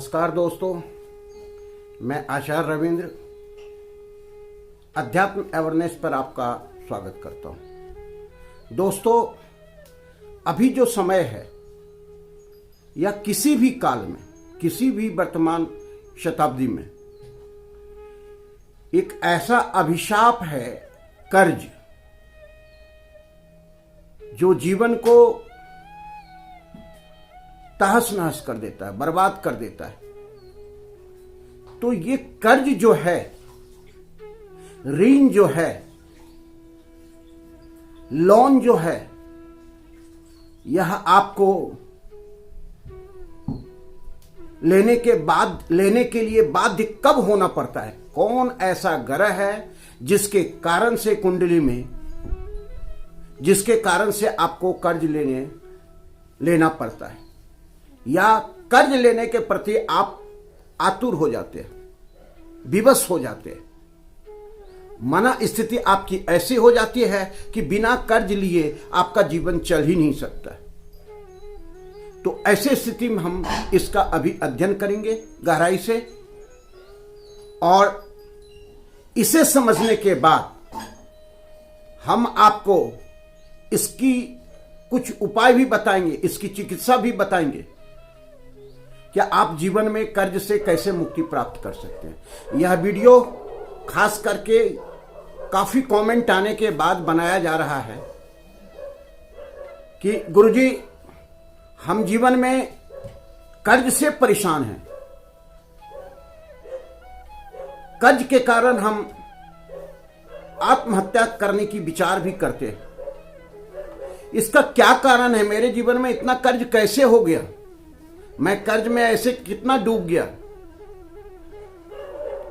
नमस्कार दोस्तों, मैं आचार्य रविंद्र अध्यात्म अवेयरनेस पर आपका स्वागत करता हूं। दोस्तों, अभी जो समय है या किसी भी काल में, किसी भी वर्तमान शताब्दी में एक ऐसा अभिशाप है कर्ज, जो जीवन को तहस नहस कर देता है, बर्बाद कर देता है। तो ये कर्ज जो है, ऋण जो है, लोन जो है, यह आपको लेने के लिए बाध्य कब होना पड़ता है? कौन ऐसा ग्रह है जिसके कारण से कुंडली में, जिसके कारण से आपको कर्ज लेना पड़ता है, या कर्ज लेने के प्रति आप आतुर हो जाते हैं, विवश हो जाते हैं। मना स्थिति आपकी ऐसी हो जाती है कि बिना कर्ज लिए आपका जीवन चल ही नहीं सकता। तो ऐसे स्थिति में हम इसका अभी अध्ययन करेंगे गहराई से, और इसे समझने के बाद हम आपको इसकी कुछ उपाय भी बताएंगे, इसकी चिकित्सा भी बताएंगे, क्या आप जीवन में कर्ज से कैसे मुक्ति प्राप्त कर सकते हैं। यह वीडियो खास करके काफी कमेंट आने के बाद बनाया जा रहा है कि गुरुजी, हम जीवन में कर्ज से परेशान हैं, कर्ज के कारण हम आत्महत्या करने की विचार भी करते हैं। इसका क्या कारण है? मेरे जीवन में इतना कर्ज कैसे हो गया? मैं कर्ज में ऐसे कितना डूब गया?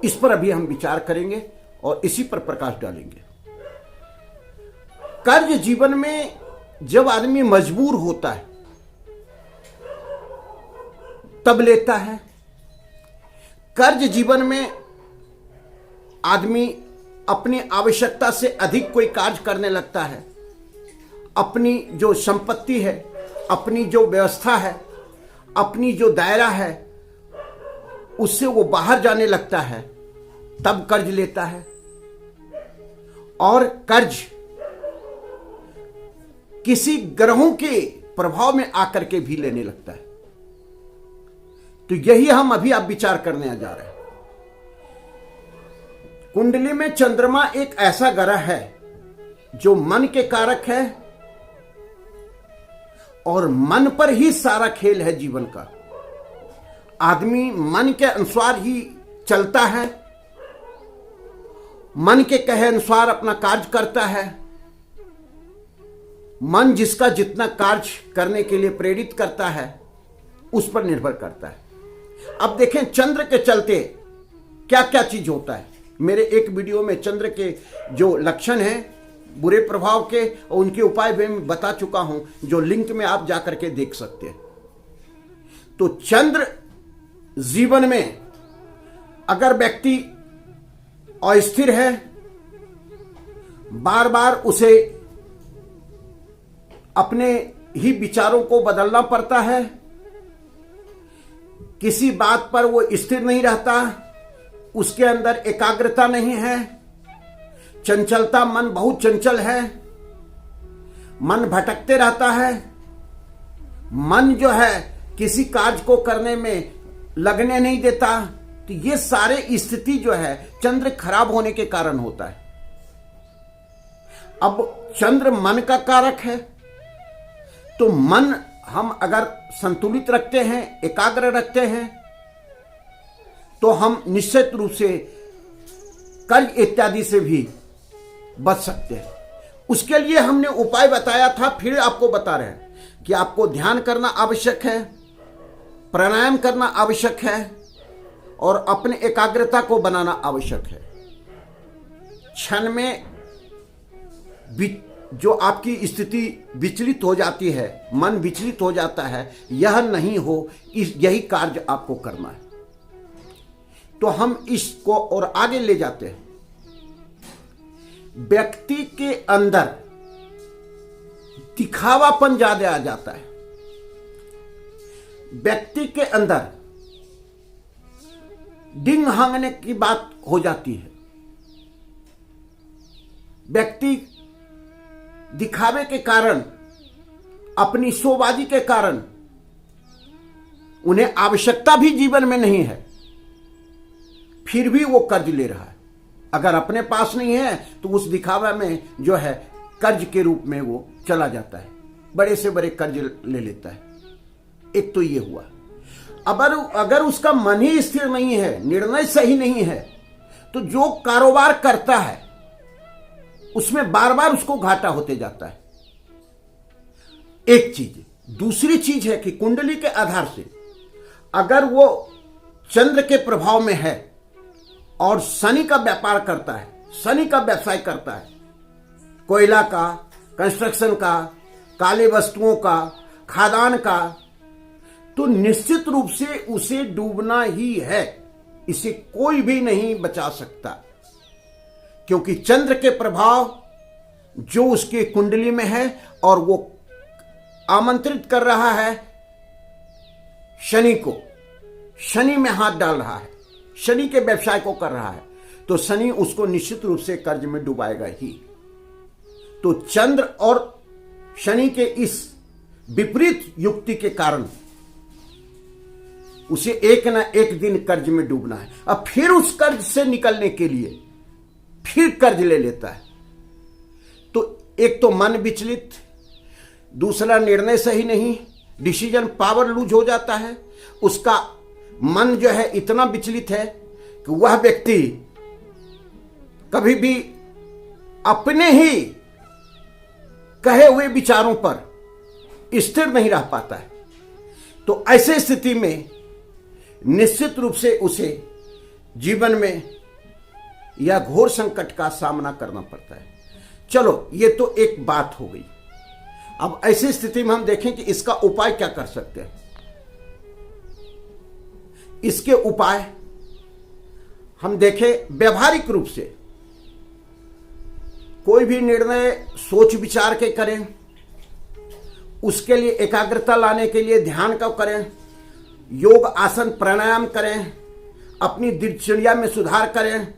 इस पर अभी हम विचार करेंगे और इसी पर प्रकाश डालेंगे। कर्ज जीवन में जब आदमी मजबूर होता है तब लेता है। कर्ज जीवन में आदमी अपनी आवश्यकता से अधिक कोई कार्य करने लगता है, अपनी जो संपत्ति है, अपनी जो व्यवस्था है, अपनी जो दायरा है, उससे वो बाहर जाने लगता है, तब कर्ज लेता है। और कर्ज किसी ग्रहों के प्रभाव में आकर के भी लेने लगता है। तो यही हम अभी आप विचार करने जा रहे हैं। कुंडली में चंद्रमा एक ऐसा ग्रह है जो मन के कारक है, और मन पर ही सारा खेल है जीवन का। आदमी मन के अनुसार ही चलता है, मन के कहे अनुसार अपना कार्य करता है। मन जिसका जितना कार्य करने के लिए प्रेरित करता है, उस पर निर्भर करता है। अब देखें, चंद्र के चलते क्या क्या चीज होता है। मेरे एक वीडियो में चंद्र के जो लक्षण हैं बुरे प्रभाव के और उनके उपाय भी मैं बता चुका हूं, जो लिंक में आप जाकर के देख सकते हैं। तो चंद्र जीवन में अगर व्यक्ति अस्थिर है, बार बार उसे अपने ही विचारों को बदलना पड़ता है, किसी बात पर वो स्थिर नहीं रहता, उसके अंदर एकाग्रता नहीं है, चंचलता, मन बहुत चंचल है, मन भटकते रहता है, मन जो है किसी कार्य को करने में लगने नहीं देता। तो ये सारे स्थिति जो है चंद्र खराब होने के कारण होता है। अब चंद्र मन का कारक है, तो मन हम अगर संतुलित रखते हैं, एकाग्र रखते हैं, तो हम निश्चित रूप से कर्ज इत्यादि से भी बच सकते हैं। उसके लिए हमने उपाय बताया था, फिर आपको बता रहे हैं कि आपको ध्यान करना आवश्यक है, प्राणायाम करना आवश्यक है, और अपने एकाग्रता को बनाना आवश्यक है। क्षण में जो आपकी स्थिति विचलित हो जाती है, मन विचलित हो जाता है, यह नहीं हो, यही कार्य आपको करना है। तो हम इसको और आगे ले जाते हैं। व्यक्ति के अंदर दिखावापन ज्यादा आ जाता है। व्यक्ति के अंदर डिंग हांगने की बात हो जाती है। व्यक्ति दिखावे के कारण, अपनी शोबाजी के कारण, उन्हें आवश्यकता भी जीवन में नहीं है, फिर भी वो कर्ज ले रहा है। अगर अपने पास नहीं है तो उस दिखावा में जो है कर्ज के रूप में वो चला जाता है, बड़े से बड़े कर्ज ले लेता है। एक तो ये हुआ। अगर उसका मन ही स्थिर नहीं है, निर्णय सही नहीं है, तो जो कारोबार करता है उसमें बार बार उसको घाटा होते जाता है। एक चीज। दूसरी चीज है कि कुंडली के आधार से अगर वो चंद्र के प्रभाव में है और शनि का व्यापार करता है, शनि का व्यवसाय करता है, कोयला का, कंस्ट्रक्शन का, काले वस्तुओं का, खादान का, तो निश्चित रूप से उसे डूबना ही है। इसे कोई भी नहीं बचा सकता, क्योंकि चंद्र के प्रभाव जो उसके कुंडली में है और वो आमंत्रित कर रहा है शनि को, शनि में हाथ डाल रहा है, शनि के व्यवसाय को कर रहा है, तो शनि उसको निश्चित रूप से कर्ज में डुबाएगा ही। तो चंद्र और शनि के इस विपरीत युक्ति के कारण उसे एक ना एक दिन कर्ज में डूबना है। अब फिर उस कर्ज से निकलने के लिए फिर कर्ज ले लेता है। तो एक तो मन विचलित, दूसरा निर्णय सही नहीं, डिसीजन पावर लूज हो जाता है। उसका मन जो है इतना विचलित है कि वह व्यक्ति कभी भी अपने ही कहे हुए विचारों पर स्थिर नहीं रह पाता है। तो ऐसे स्थिति में निश्चित रूप से उसे जीवन में यह घोर संकट का सामना करना पड़ता है। चलो, ये तो एक बात हो गई। अब ऐसी स्थिति में हम देखें कि इसका उपाय क्या कर सकते हैं। इसके उपाय हम देखें व्यवहारिक रूप से, कोई भी निर्णय सोच विचार के करें, उसके लिए एकाग्रता लाने के लिए ध्यान का करें, योग आसन प्राणायाम करें, अपनी दिनचर्या में सुधार करें।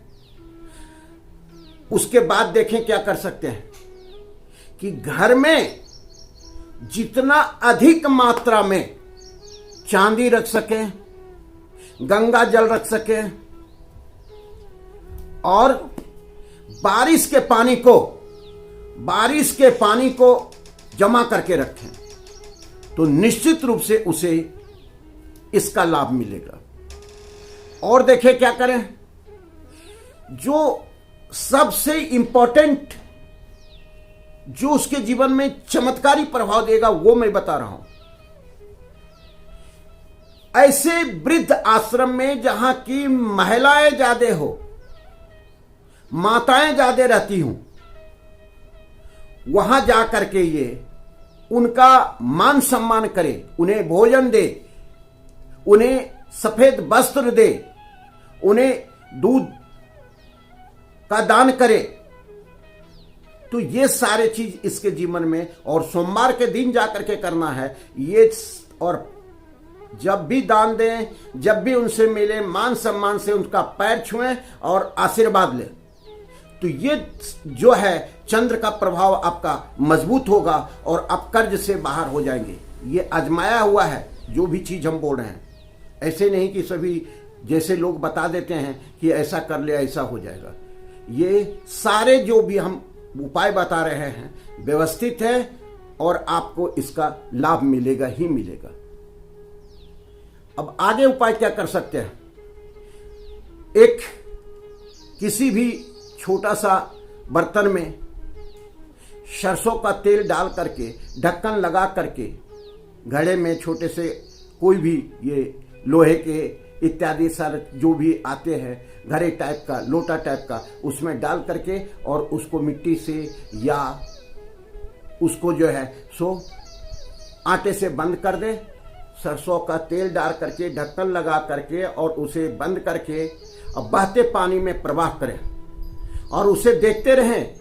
उसके बाद देखें क्या कर सकते हैं कि घर में जितना अधिक मात्रा में चांदी रख सकें, गंगा जल रख सकें और बारिश के पानी को जमा करके रखें, तो निश्चित रूप से उसे इसका लाभ मिलेगा। और देखें क्या करें, जो सबसे इंपॉर्टेंट, जो उसके जीवन में चमत्कारी प्रभाव देगा, वो मैं बता रहा हूं। ऐसे वृद्ध आश्रम में जहां की महिलाएं ज्यादा हो, माताएं ज्यादा रहती हूं, वहां जाकर के ये उनका मान सम्मान करे, उन्हें भोजन दे, उन्हें सफेद वस्त्र दे, उन्हें दूध का दान करे, तो ये सारे चीज इसके जीवन में, और सोमवार के दिन जाकर के करना है ये। और जब भी दान दें, जब भी उनसे मिले, मान सम्मान से उनका पैर छुएं और आशीर्वाद लें, तो ये जो है चंद्र का प्रभाव आपका मजबूत होगा और आप कर्ज से बाहर हो जाएंगे। ये आजमाया हुआ है जो भी चीज हम बोल रहे हैं। ऐसे नहीं कि सभी जैसे लोग बता देते हैं कि ऐसा कर ले ऐसा हो जाएगा। ये सारे जो भी हम उपाय बता रहे हैं व्यवस्थित है और आपको इसका लाभ मिलेगा ही मिलेगा। अब आगे उपाय क्या कर सकते हैं। एक किसी भी छोटा सा बर्तन में सरसों का तेल डाल करके ढक्कन लगा करके घड़े में छोटे से कोई भी ये लोहे के इत्यादि सारे जो भी आते हैं घड़े टाइप का, लोटा टाइप का, उसमें डाल करके और उसको मिट्टी से या उसको जो है सो आटे से बंद कर दे। सरसों का तेल डाल करके ढक्कन लगा करके और उसे बंद करके और बहते पानी में प्रवाह करें और उसे देखते रहें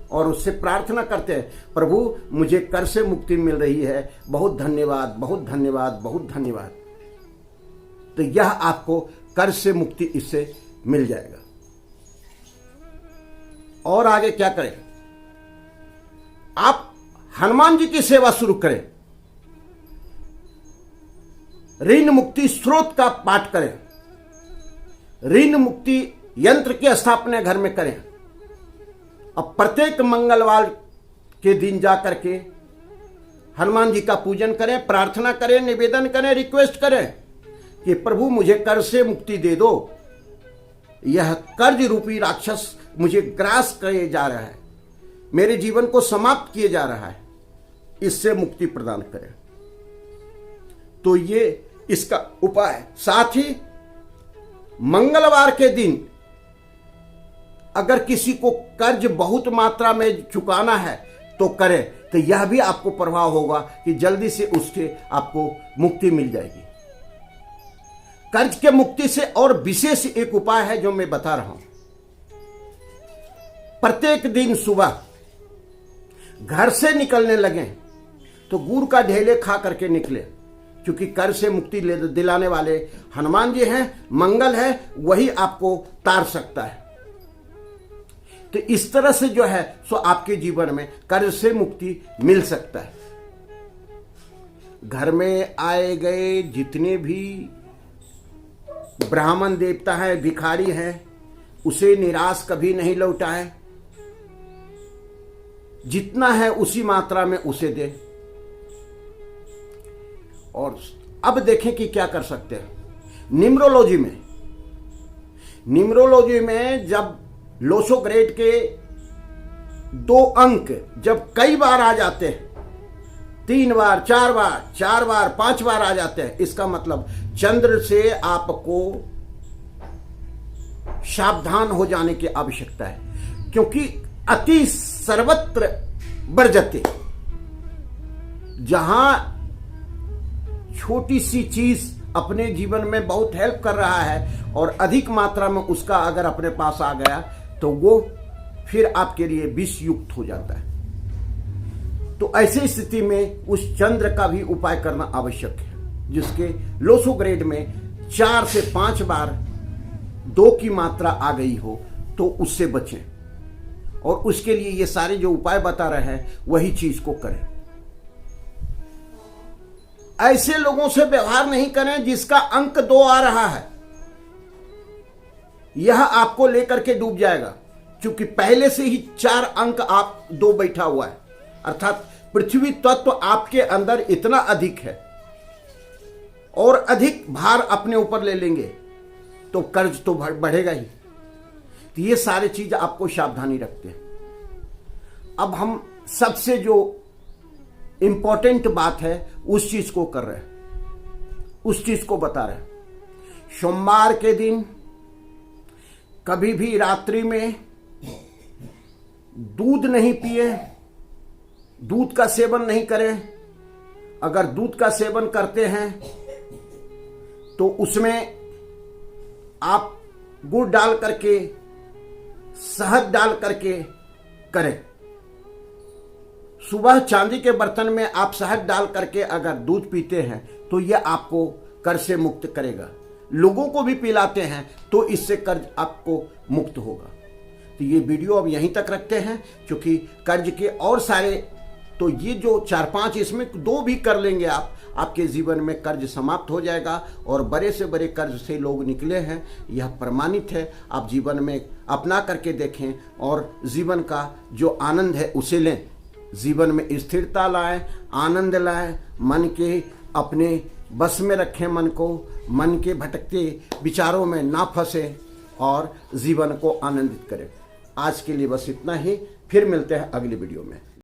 और उससे प्रार्थना करते हैं, प्रभु मुझे कर से मुक्ति मिल रही है, बहुत धन्यवाद, बहुत धन्यवाद, बहुत धन्यवाद। तो यह आपको कर्ज से मुक्ति इससे मिल जाएगा। और आगे क्या करें, आप हनुमान जी की सेवा शुरू करें, ऋण मुक्ति स्रोत का पाठ करें, ऋण मुक्ति यंत्र की स्थापना घर में करें। अब प्रत्येक मंगलवार के दिन जाकर के हनुमान जी का पूजन करें, प्रार्थना करें, निवेदन करें, रिक्वेस्ट करें कि प्रभु मुझे कर्ज से मुक्ति दे दो, यह कर्ज रूपी राक्षस मुझे ग्रास किए जा रहा है, मेरे जीवन को समाप्त किए जा रहा है, इससे मुक्ति प्रदान करें। तो ये इसका उपाय है। साथ ही मंगलवार के दिन अगर किसी को कर्ज बहुत मात्रा में चुकाना है तो करें, तो यह भी आपको प्रभाव होगा कि जल्दी से उससे आपको मुक्ति मिल जाएगी। कर्ज के मुक्ति से और विशेष एक उपाय है जो मैं बता रहा हूं। प्रत्येक दिन सुबह घर से निकलने लगे तो गुड़ का ढेले खा करके निकले, क्योंकि कर्ज से मुक्ति दिलाने वाले हनुमान जी हैं, मंगल है, वही आपको तार सकता है। तो इस तरह से जो है सो आपके जीवन में कर्ज से मुक्ति मिल सकता है। घर में आए गए जितने भी ब्राह्मण देवता है, भिखारी है, उसे निराश कभी नहीं लौटाए, जितना है उसी मात्रा में उसे दे। और अब देखें कि क्या कर सकते हैं। न्यूमरोलॉजी में जब लोसोग्रेड के 2 अंक जब कई बार आ जाते हैं, 3 बार, 4 बार, 5 बार आ जाते हैं, इसका मतलब चंद्र से आपको सावधान हो जाने की आवश्यकता है, क्योंकि अति सर्वत्र वर्जते। जहां छोटी सी चीज अपने जीवन में बहुत हेल्प कर रहा है और अधिक मात्रा में उसका अगर अपने पास आ गया तो वो फिर आपके लिए विष युक्त हो जाता है। तो ऐसी स्थिति में उस चंद्र का भी उपाय करना आवश्यक है, जिसके लोसोग्रेड में 4 से 5 बार 2 की मात्रा आ गई हो तो उससे बचें। और उसके लिए ये सारे जो उपाय बता रहे हैं वही चीज को करें। ऐसे लोगों से व्यवहार नहीं करें जिसका अंक 2 आ रहा है, यह आपको लेकर के डूब जाएगा, क्योंकि पहले से ही 4 अंक आप 2 बैठा हुआ है, अर्थात पृथ्वी तत्व आपके अंदर इतना अधिक है और अधिक भार अपने ऊपर ले लेंगे तो कर्ज तो बढ़ेगा ही। तो ये सारी चीज आपको सावधानी रखते हैं। अब हम सबसे जो इंपॉर्टेंट बात है उस चीज को कर रहे हैं, उस चीज को बता रहे हैं। सोमवार के दिन कभी भी रात्रि में दूध नहीं पिए, दूध का सेवन नहीं करें। अगर दूध का सेवन करते हैं तो उसमें आप गुड़ डाल करके, शहद डाल करके करें। सुबह चांदी के बर्तन में आप शहद डाल करके अगर दूध पीते हैं तो यह आपको कर्ज से मुक्त करेगा। लोगों को भी पिलाते हैं तो इससे कर्ज आपको मुक्त होगा। तो ये वीडियो अब यहीं तक रखते हैं, क्योंकि कर्ज के और सारे, तो ये जो 4-5 इसमें 2 भी कर लेंगे आप, आपके जीवन में कर्ज समाप्त हो जाएगा और बड़े से बड़े कर्ज से लोग निकले हैं, यह प्रमाणित है। आप जीवन में अपना करके देखें और जीवन का जो आनंद है उसे लें। जीवन में स्थिरता लाएं, आनंद लाएं, मन के अपने बस में रखें, मन के भटकते विचारों में ना फंसे और जीवन को आनंदित करें। आज के लिए बस इतना ही, फिर मिलते हैं अगली वीडियो में।